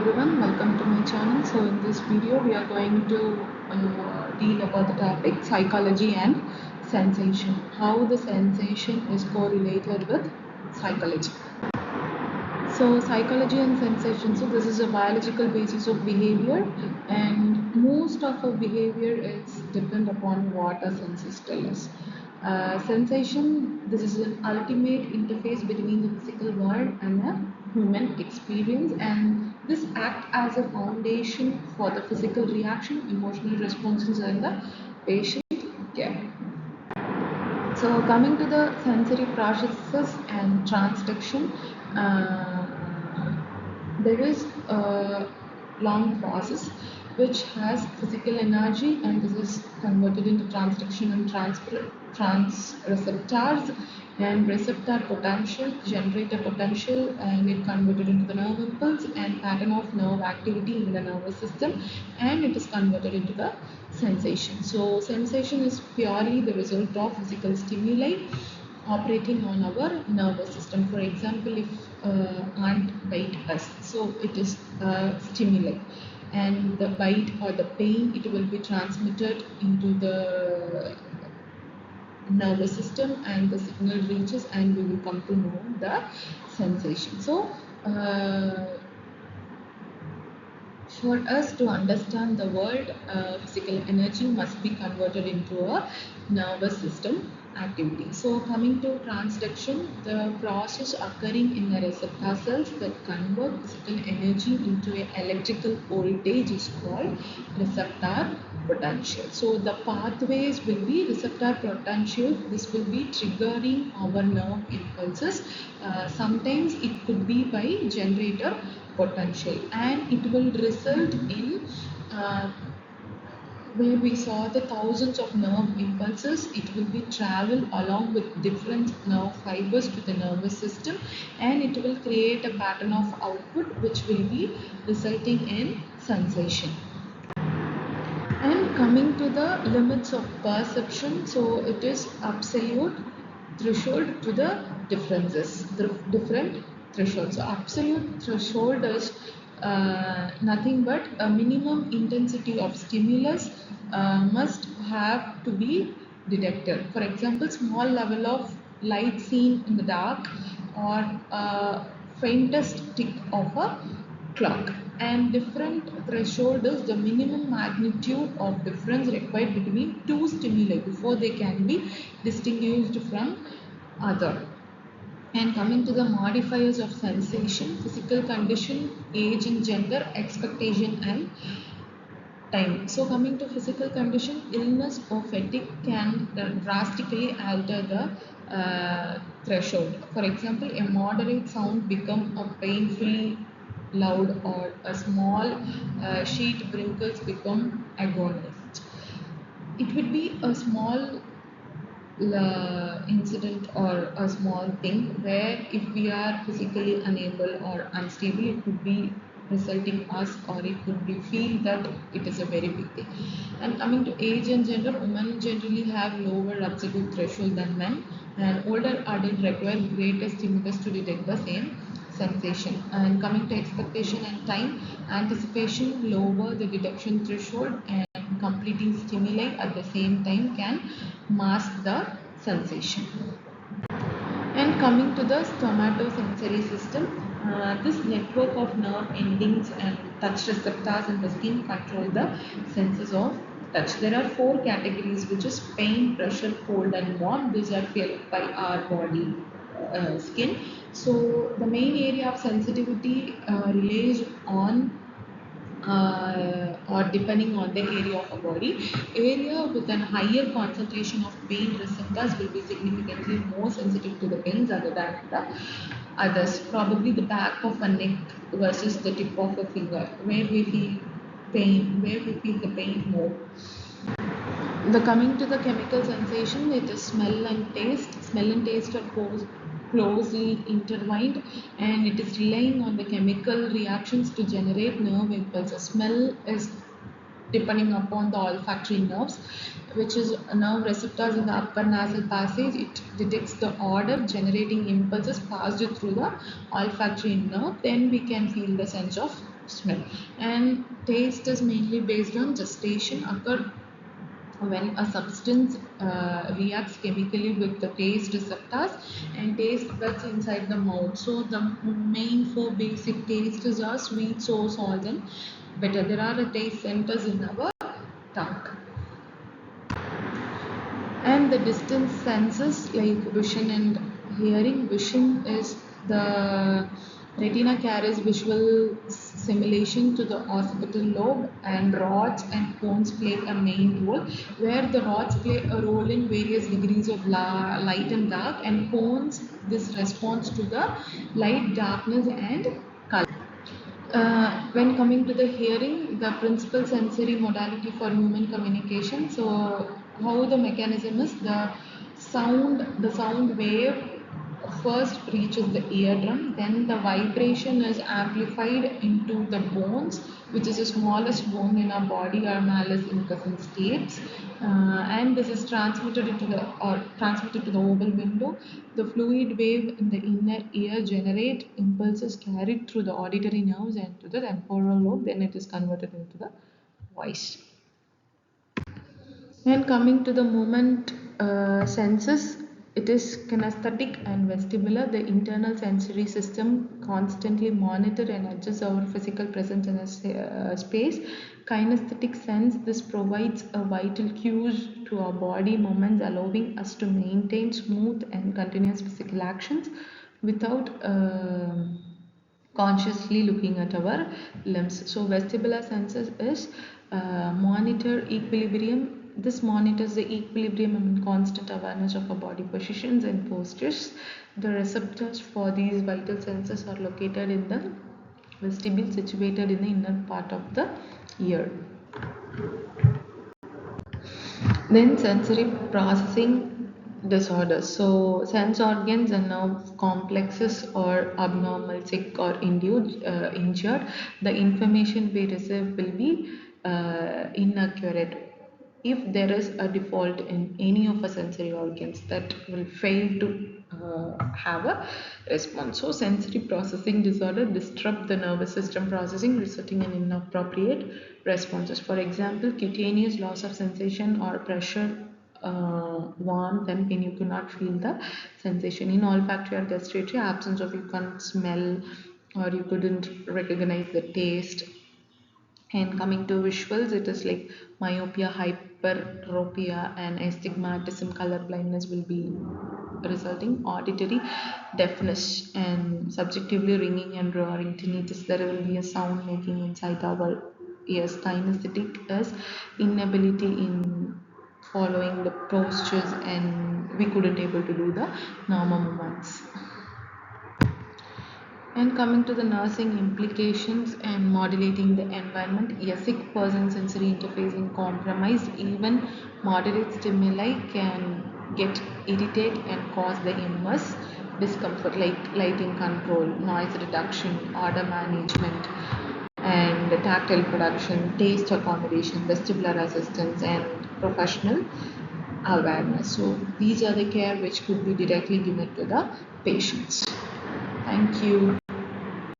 everyone, welcome to my channel. So in this video we are going to deal about the topic psychology and sensation, how the sensation is correlated with psychology. So psychology and sensation, so this is a biological basis of behavior, and most of our behavior is depend upon what our senses tell us. Sensation, this is an ultimate interface between the physical world and a human experience, and this act as a foundation for the physical reaction, emotional responses, and the patient care. So coming to the sensory processes and transduction, uh, there is a long process which has physical energy, and this is converted into transduction and trans receptors, and receptor potential generate a potential, and it converted into the nerve impulse and pattern of nerve activity in the nervous system, and it is converted into the sensation. So sensation is purely the result of physical stimuli operating on our nervous system. For example, if ant bite us, so it is stimuli, and the bite or the pain, it will be transmitted into the nervous system, and the signal reaches, and we will come to know the sensation. So for us to understand the world, physical energy must be converted into a nervous system activity. So coming to transduction, the process occurring in the receptor cells that convert physical energy into an electrical voltage is called receptor potential. So the pathways will be receptor potential. This will be triggering our nerve impulses. Sometimes it could be by generator potential, and it will result in where we saw the thousands of nerve impulses. It will be travel along with different nerve fibers to the nervous system, and it will create a pattern of output which will be resulting in sensation. And coming to the limits of perception, so it is absolute threshold to the differences, the different thresholds. So absolute threshold is nothing but a minimum intensity of stimulus must have to be detected. For example, small level of light seen in the dark, or faintest tick of a clock. And different threshold is the minimum magnitude of difference required between two stimuli before they can be distinguished from other. And coming to the modifiers of sensation, physical condition, age and gender, expectation and time. So coming to physical condition, illness or fatigue can drastically alter the threshold. For example, a moderate sound become a painfully loud, or a small sheet wrinkles become agonist. It would be a small incident or a small thing where if we are physically unable or unstable, it could be resulting us, or it could be feel that it is a very big thing. And coming to age and gender, women generally have lower absolute threshold than men, and older adults require greater stimulus to detect the same sensation. And coming to expectation and time, anticipation lower the detection threshold, and completing stimuli at the same time can mask the sensation. And coming to the stomatosensory system, this network of nerve endings and touch receptors in the skin control the senses of touch. There are four categories, which is pain, pressure, cold and warm. These are felt by our body skin. So the main area of sensitivity relies on or depending on the area of a body. Area with a higher concentration of pain receptors will be significantly more sensitive to the pains other than the others. Probably the back of a neck versus the tip of a finger, where we feel pain, where we feel the pain more. The coming to the chemical sensation, it is smell and taste. Smell and taste are closely intertwined, and it is relying on the chemical reactions to generate nerve impulses. Smell is depending upon the olfactory nerves, which is nerve receptors in the upper nasal passage. It detects the odor, generating impulses passed through the olfactory nerve. Then we can feel the sense of smell. And taste is mainly based on gestation, occur when a substance reacts chemically with the taste receptors and taste buds inside the mouth. So the main four basic tastes are sweet, sour, salt, and bitter. There are taste centers in our tongue. And the distance senses like vision and hearing. Vision is the retina carries visual simulation to the occipital lobe, and rods and cones play a main role, where the rods play a role in various degrees of light and dark, and cones this responds to the light, darkness, and color. When coming to the hearing, the principal sensory modality for human communication. So, how the mechanism is, the sound wave first reaches the eardrum, then the vibration is amplified into the bones, which is the smallest bone in our body, our malleus incus states, and this is transmitted to the oval window. The fluid wave in the inner ear generate impulses carried through the auditory nerves and to the temporal lobe. Then it is converted into the voice. And coming to the movement senses, it is kinesthetic and vestibular. The internal sensory system constantly monitor and adjusts our physical presence in a space. Kinesthetic sense, this provides a vital cues to our body movements, allowing us to maintain smooth and continuous physical actions without consciously looking at our limbs. So vestibular senses is monitor equilibrium. This monitors the equilibrium and constant awareness of our body positions and postures. The receptors for these vital senses are located in the vestibule, situated in the inner part of the ear. Then sensory processing disorders. So sense organs and nerve complexes are abnormal, sick, or injured. The information we receive will be inaccurate. If there is a default in any of our sensory organs, that will fail to have a response. So sensory processing disorder disrupt the nervous system processing, resulting in inappropriate responses. For example, cutaneous loss of sensation or pressure, warmth and pain. You cannot feel the sensation. In olfactory or gustatory, absence of you can't smell or you couldn't recognize the taste. And coming to visuals, it is like myopia, hyperopia, and astigmatism, color blindness will be resulting. Auditory deafness and subjectively ringing and roaring tinnitus. There will be a sound making inside our ears. Kinesthetic is inability in following the postures, and we couldn't able to do the normal movements. And coming to the nursing implications and modulating the environment, a sick person's sensory interface is compromised. Even moderate stimuli can get irritate and cause the immense discomfort, like lighting control, noise reduction, odor management, and tactile production, taste accommodation, vestibular assistance, and professional awareness. So these are the care which could be directly given to the patients. Thank you.